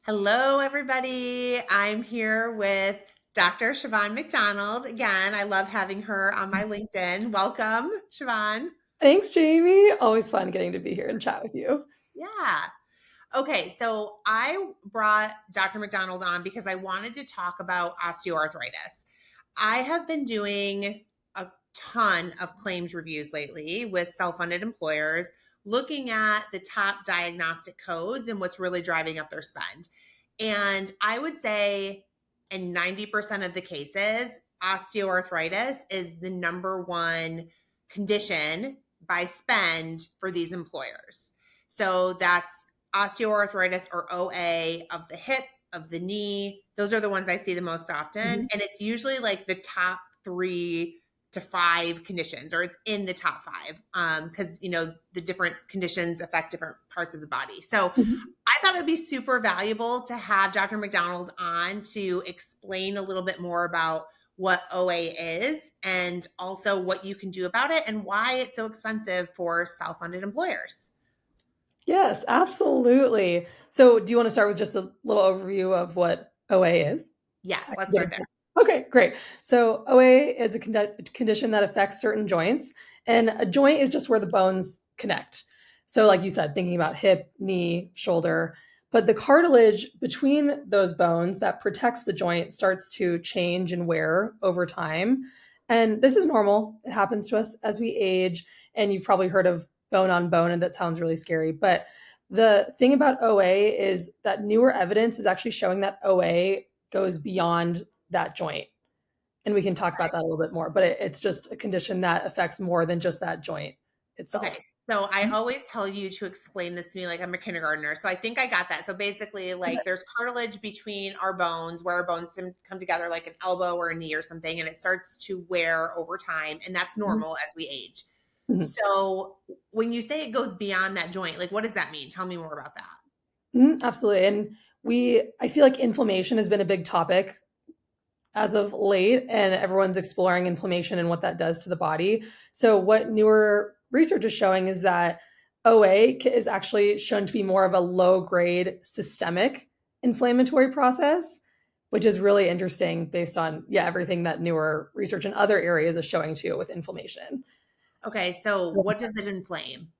Hello, everybody. I'm here with Dr. Siobhan McDonald. Again, I love having her on my LinkedIn. Welcome, Siobhan. Thanks, Jamie. Always fun getting to be here and chat with you. Yeah. Okay, so I brought Dr. McDonald on because I wanted to talk about osteoarthritis. I have been doing a ton of claims reviews lately with self funded employers, looking at the top diagnostic codes and what's really driving up their spend. And I would say in 90% of the cases, osteoarthritis is the number one condition by spend for these employers. So that's osteoarthritis or OA of the hip, of the knee. Those are the ones I see the most often. Mhm. And it's usually like the top 3 to 5 conditions, or it's in the top five. Because the different conditions affect different parts of the body. So Mhm. I thought it'd be super valuable to have Dr. McDonald on to explain a little bit more about what OA is and also what you can do about it and why it's so expensive for self-funded employers. Yes, absolutely. So, do you want to start with just a little overview of what OA is? Yes, I let's can get start into there. that. Okay, great. So, OA is a condition that affects certain joints, and a joint is just where the bones connect. So, like you said, thinking about hip, knee, shoulder, but the cartilage between those bones that protects the joint starts to change and wear over time. And this is normal. It happens to us as we age. And you've probably heard of bone on bone, and that sounds really scary. But the thing about OA is that newer evidence is actually showing that OA goes beyond that joint. And we can talk about that a little bit more, but it's just a condition that affects more than just that joint Okay, itself. so I always tell you to explain this to me like I'm a kindergartner. So I think I got that. So basically, Okay. like there's cartilage between our bones where our bones come together like an elbow or a knee or something, and it starts to wear over time, and that's Mhm. normal as we age. Mhm. So when you say it goes beyond that joint, like what does that mean? Tell me more about that. Mhm, absolutely. And I feel like inflammation has been a big topic as of late, and everyone's exploring inflammation and what that does to the body. So, what newer research is showing is that OA is actually shown to be more of a low grade systemic inflammatory process, which is really interesting based on, yeah, everything that newer research in other areas is showing too with inflammation. Okay, so what does it inflame?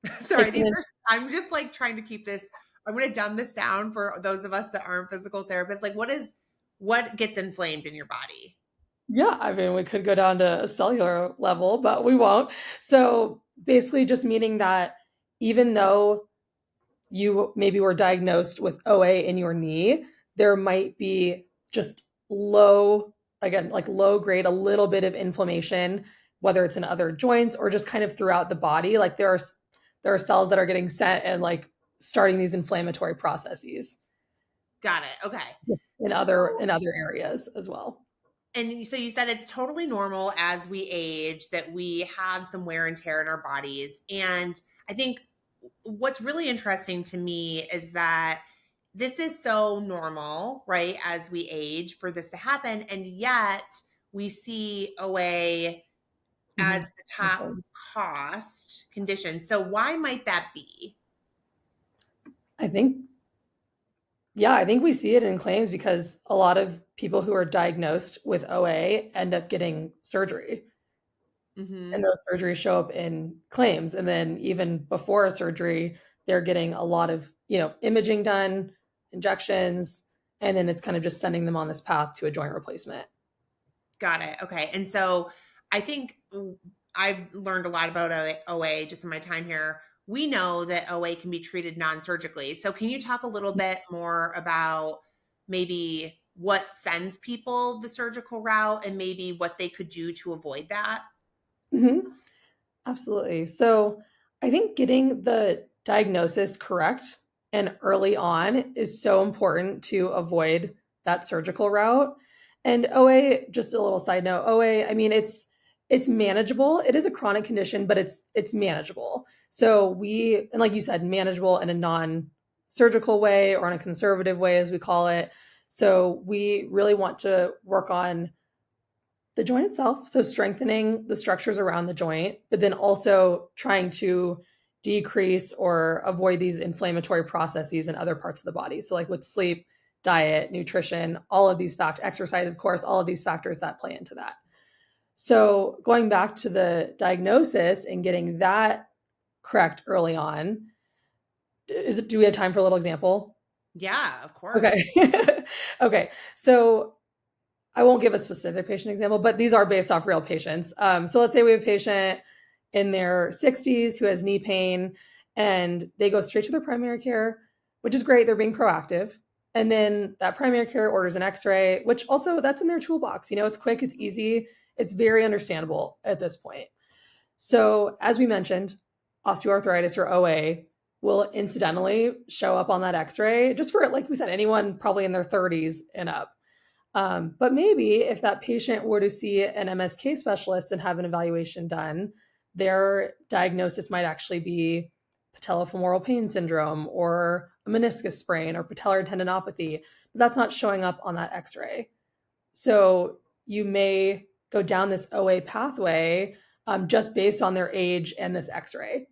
It Sorry, these can, are, I'm just like trying to keep this, I'm going to dumb this down for those of us that aren't physical therapists. Like what gets inflamed in your body? yeah, I mean, we could go down to a cellular level, but we won't. So, basically, just meaning that even though you maybe were diagnosed with OA in your knee, there might be just low, again, like low grade, a little bit of inflammation, whether it's in other joints or just kind of throughout the body. Like there are cells that are getting sent and like starting these inflammatory processes Got it. Okay. just So, in other areas as well. and so you said it's totally normal as we age that we have some wear and tear in our bodies. And I think what's really interesting to me is that this is so normal, right, as we age for this to happen. And yet we see OA as Mhm. the top cost condition. So why might that be? I think Yeah, I think we see it in claims because a lot of people who are diagnosed with OA end up getting surgery. And Hmm. those surgeries show up in claims. And then even before a surgery, they're getting a lot of, imaging done, injections, and then it's kind of just sending them on this path to a joint replacement. Got it. Okay. And so I think I've learned a lot about OA just in my time here. We know that OA can be treated non surgically. So, can you talk a little bit more about maybe what sends people the surgical route and maybe what they could do to avoid that? Mhm. Absolutely. So I think getting the diagnosis correct and early on is so important to avoid that surgical route. And OA, just a little side note, OA, I mean it's manageable. It is a chronic condition, but it's manageable. So and like you said, manageable in a non-surgical way or in a conservative way as we call it. So we really want to work on the joint itself, so strengthening the structures around the joint, but then also trying to decrease or avoid these inflammatory processes in other parts of the body. So, like with sleep, diet, nutrition, all of these factors, exercise, of course, all of these factors that play into that. So, going back to the diagnosis and getting that correct early on, do we have time for a little example? Yeah, of Okay. course. Okay. So, I won't give a specific patient example, but these are based off real patients. So let's say we have a patient in their 60s who has knee pain and they go straight to their primary care, which is great. They're being proactive. And then that primary care orders an x-ray, which also that's in their toolbox. It's quick, it's easy, it's very understandable at this point. So as we mentioned, osteoarthritis or OA will incidentally show up on that x-ray just for, like we said, anyone probably in their 30s and up. But maybe if that patient were to see an MSK specialist and have an evaluation done, their diagnosis might actually be patellofemoral pain syndrome or a meniscus sprain or patellar tendinopathy. But that's not showing up on that x ray. So you may go down this OA pathway just based on their age and this x ray.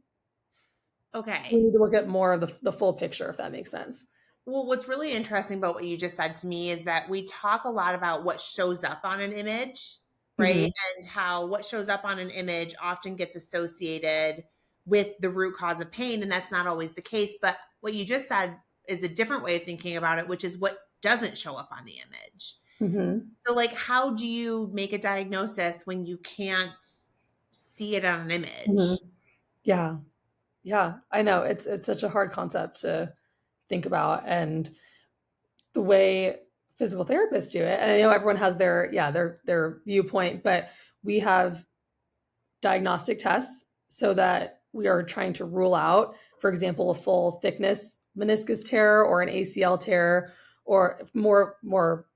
We Okay. need to look at more of the full picture, if that makes sense. Well, what's really interesting about what you just said to me is that we talk a lot about what shows up on an image, right? Mhm. And how what shows up on an image often gets associated with the root cause of pain. And that's not always the case. But what you just said is a different way of thinking about it, which is what doesn't show up on the image. Mhm. So, like, how do you make a diagnosis when you can't see it on an Mhm. image? Yeah. Yeah, I know. It's such a hard concept to think about, and the way physical therapists do it, and I know everyone has their viewpoint, but we have diagnostic tests so that we are trying to rule out, for example, a full thickness meniscus tear or an ACL tear, or more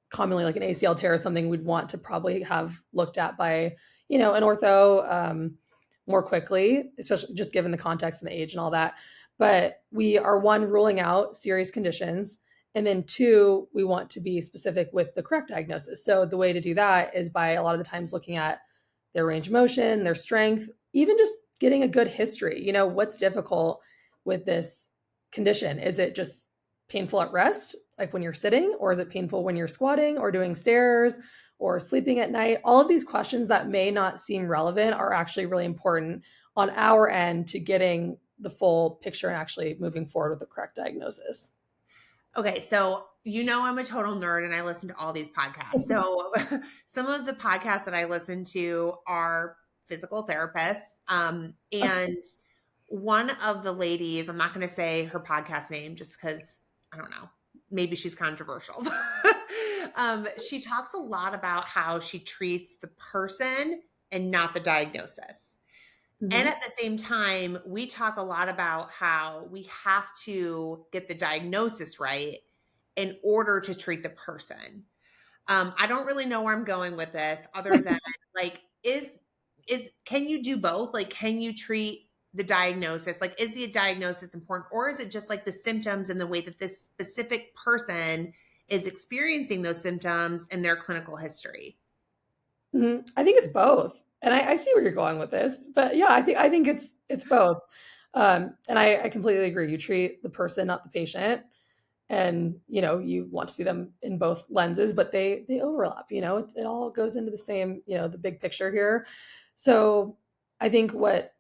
commonly like an ACL tear is something we'd want to probably have looked at by, an ortho more quickly, especially just given the context and the age and all that. But we are one, ruling out serious conditions. And then two, we want to be specific with the correct diagnosis. So the way to do that is by a lot of the times looking at their range of motion, their strength, even just getting a good history. What's difficult with this condition? Is it just painful at rest, like when you're sitting, or is it painful when you're squatting or doing stairs or sleeping at night? All of these questions that may not seem relevant are actually really important on our end to getting the full picture and actually moving forward with the correct diagnosis. Okay, so I'm a total nerd and I listen to all these podcasts. So some of the podcasts that I listen to are physical therapists. And one of the ladies, I'm not going to say her podcast name just because I don't know, maybe she's controversial. She talks a lot about how she treats the person and not the diagnosis. And Mhm. at the same time, we talk a lot about how we have to get the diagnosis right in order to treat the person. I don't really know where I'm going with this other than like is can you do both? Like can you treat the diagnosis? Like is the diagnosis important or is it just like the symptoms and the way that this specific person is experiencing those symptoms in their clinical history? I think it's both, and I see where you're going with this, but yeah, I think it's both, and I completely agree. You treat the person, not the patient, and you want to see them in both lenses, but they overlap. It all goes into the same, the big picture here. So I think what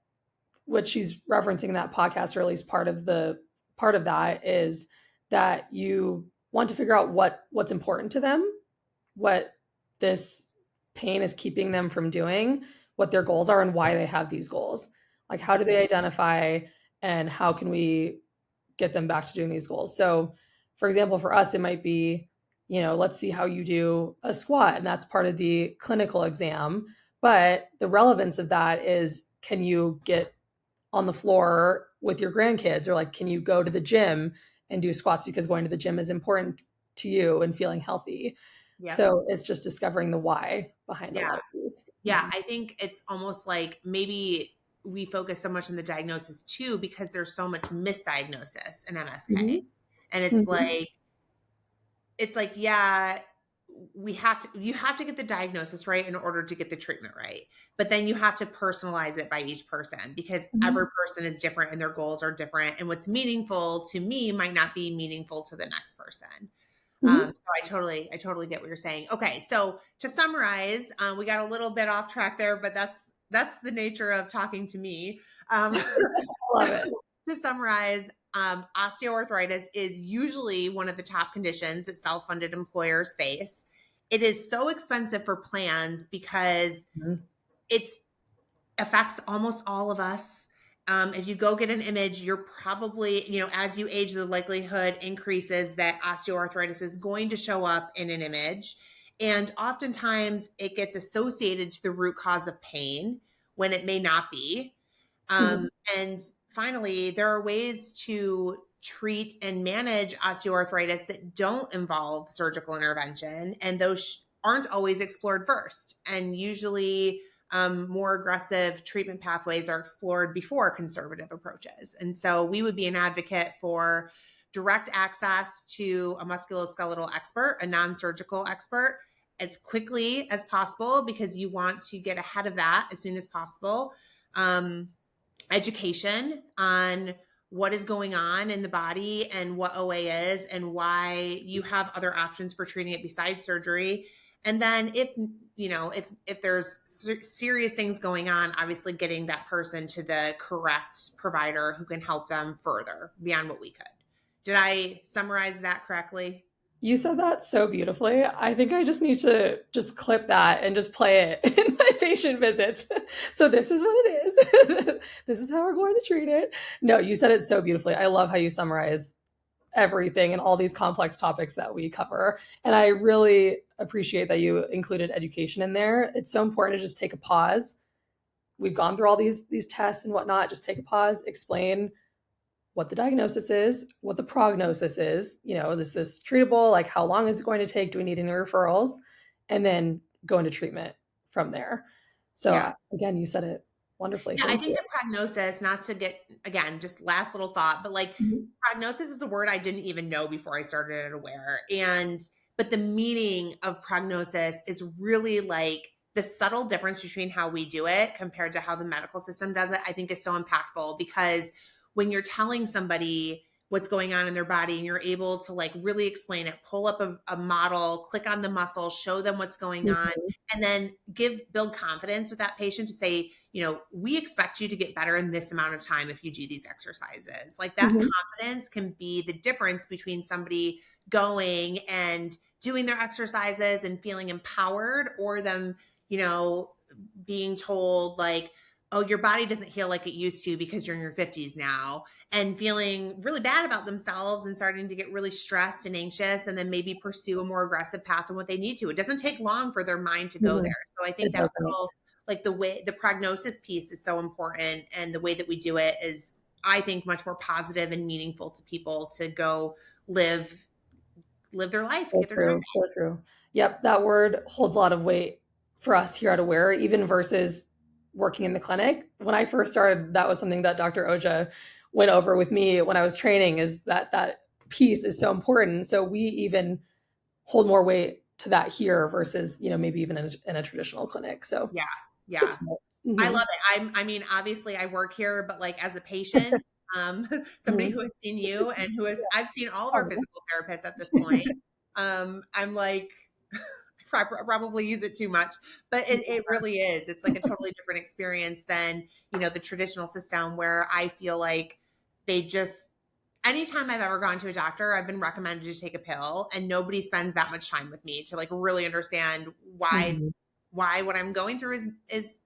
she's referencing in that podcast, or at least part of that, is that you want to figure out what's important to them, what this pain is keeping them from doing, what their goals are, and why they have these goals. Like, how do they identify, and how can we get them back to doing these goals? So, for example, for us, it might be, let's see how you do a squat, and that's part of the clinical exam. But the relevance of that is, can you get on the floor with your grandkids, or like, can you go to the gym and do squats because going to the gym is important to you and feeling healthy? Yep. So it's just discovering the why behind a Yeah. lot of these. Yeah, I think it's almost like maybe we focus so much on the diagnosis too because there's so much misdiagnosis in MSK. Mhm. And Mhm. it's like, yeah, you have to get the diagnosis right in order to get the treatment right. But then you have to personalize it by each person because Mhm. every person is different and their goals are different. And what's meaningful to me might not be meaningful to the next person. Mhm. So I totally get what you're saying. Okay, so to summarize, we got a little bit off track there, but that's the nature of talking to me. Um, I love it. to summarize, osteoarthritis is usually one of the top conditions that self-funded employers face. It is so expensive for plans because Mhm. it's affects almost all of us. If you go get an image, you're probably, as you age, the likelihood increases that osteoarthritis is going to show up in an image. And oftentimes it gets associated to the root cause of pain when it may not be. Mhm. And finally, there are ways to treat and manage osteoarthritis that don't involve surgical intervention, and those aren't always explored first. And usually, more aggressive treatment pathways are explored before conservative approaches. And so, we would be an advocate for direct access to a musculoskeletal expert, a non surgical expert, as quickly as possible because you want to get ahead of that as soon as possible. Um, Education on what is going on in the body and what OA is and why you have other options for treating it besides surgery. And then if there's serious things going on, obviously getting that person to the correct provider who can help them further beyond what we could. Did I summarize that correctly? You said that so beautifully. I think I just need to just clip that and just play it in my patient visits. So this is what it is. This is how we're going to treat it. No, you said it so beautifully. I love how you summarize everything and all these complex topics that we cover. And I really appreciate that you included education in there. It's so important to just take a pause. We've gone through all these tests and whatnot. Just take a pause, explain what the diagnosis is, what the prognosis is. Is this treatable? Like, how long is it going to take? Do we need any referrals? And then go into treatment from there. So, Yes. again, you said it wonderfully. Yeah, I Thank think you. the prognosis, not to get, again, just last little thought, but like Mhm. prognosis is a word I didn't even know before I started at Aware. But the meaning of prognosis is really like the subtle difference between how we do it compared to how the medical system does it, I think is so impactful because when you're telling somebody what's going on in their body and you're able to like really explain it, pull up a model, click on the muscle, show them what's going on, Mhm. and then build confidence with that patient to say, we expect you to get better in this amount of time if you do these exercises. Like that Mhm. confidence can be the difference between somebody going and doing their exercises and feeling empowered or them, you know, being told like, oh, your body doesn't heal like it used to because you're in your 50s now, and feeling really bad about themselves and starting to get really stressed and anxious and then maybe pursue a more aggressive path than what they need to. It doesn't take long for their mind to go Mhm. there. So I think It that doesn't. little, like the way the prognosis piece is so important, and the way that we do it is, I think, much more positive and meaningful to people to go live their life and So get their time. true, so true. Yep, that word holds a lot of weight for us here at Aware, even versus working in the clinic. When I first started, that was something that Dr. Oja went over with me when I was training, is that piece is so important. So we even hold more weight to that here versus, maybe even in a traditional clinic. So Yeah, good yeah. to know. I Mhm. love it. I mean, obviously I work here, but like as a patient, somebody Mhm. who has seen you and who has, I've seen all of our Oh, physical therapists at this point. I'm like, I probably use it too much, but it really is. It's like a totally different experience than, the traditional system where I feel like they just, anytime I've ever gone to a doctor, I've been recommended to take a pill and nobody spends that much time with me to like really understand Mhm. why what I'm going through is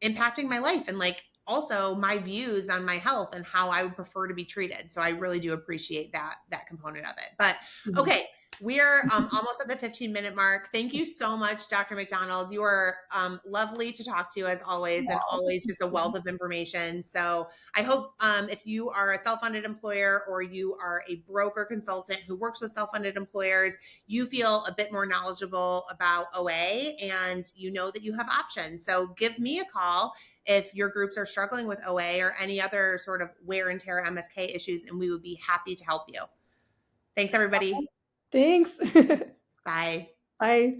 impacting my life and like also my views on my health and how I would prefer to be treated. So I really do appreciate that component of it. But Mhm. okay, we're almost at the 15-minute mark. Thank you so much, Dr. McDonald. You are lovely to talk to as always, and always just a wealth of information. So I hope if you are a self-funded employer or you are a broker consultant who works with self-funded employers, you feel a bit more knowledgeable about OA and you know that you have options. So give me a call if your groups are struggling with OA or any other sort of wear and tear MSK issues, and we would be happy to help you. Thanks, everybody. Thanks. Bye. Bye.